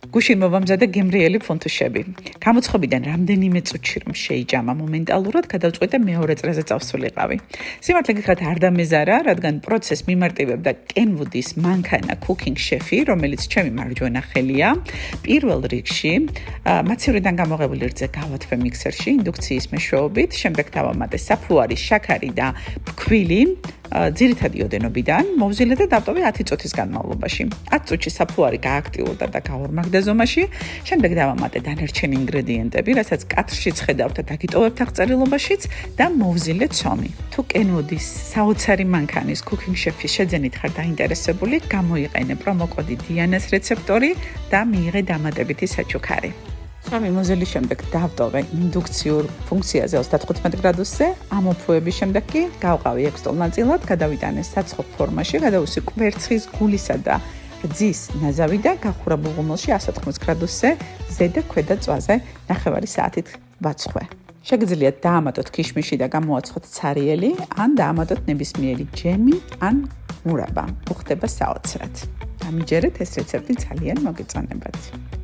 გუშინ მოვამზადე გემრიელი ფუნთუშები. გამოცხობიდან რამდენიმე წუთში რომ შეიჯამა მომენტალურად, გადავწყვიტე მეორე წრეზე წავსულიყავი. სიმართლე გითხრათ არ დამეზარა, რადგან პროცესს მიმარტივებდა კენვუდის მანქანა cooking chef-ი, რომელიც ჩემი მარჯვენა ხელია. პირველ რიგში მაცევრიდან გამოღებული რძე გავათვე მიქსერში ინდუქციის მეშვეობით, შემდეგ დავამატე საფუარი, შაქარი და ფქვილი. ძირითადი ოდენობიდან მოვზილე და დავტოვე 10 წუთის განმავლობაში. 10 წუთში საფუარი გააქტიურდა და გაორმაგდა ზომაში. შემდეგ დავამატე დანარჩენი ინგრედიენტები, რასაც კატრშიც ხედავთ და დაგიტოვებთ აღწერილობაშიც და მოვზილე ცომი. თუ კენვუდის საოცარი მანქანის cooking chef-ის შეძენით ხარ დაინტერესებული, გამოიყენე პრომოკოდი დიანას რეცეპტორი და მიიღე დამატებითი საჩუქარი. ცომი მოზილის შემდეგ დავტოვე ინდუქციურ ფუნქციაზე 35 გრადუსზე, ამოფუების შემდეგ კი გავყავი 6 ტოლ-ნაწილად, გადავიტანე საცხობ ფორმაში, გადავუსვი კვერცხის გულისა და რძის ნაზავი და გახურა ბულღუმელში 180 გრადუსზე, ზედა ქვედა წვაზე 9 საათით ვაცხვე. შეგიძლიათ დაამატოთ ქიშმიში და გამოაცხოთ ცარიელი, ან დაამატოთ ნებისმიერი ჯემი ან მურაბა. უხდება საოცრად. ამიჯერეთ, ეს რეცეპტი ძალიან მოგეწონებათ.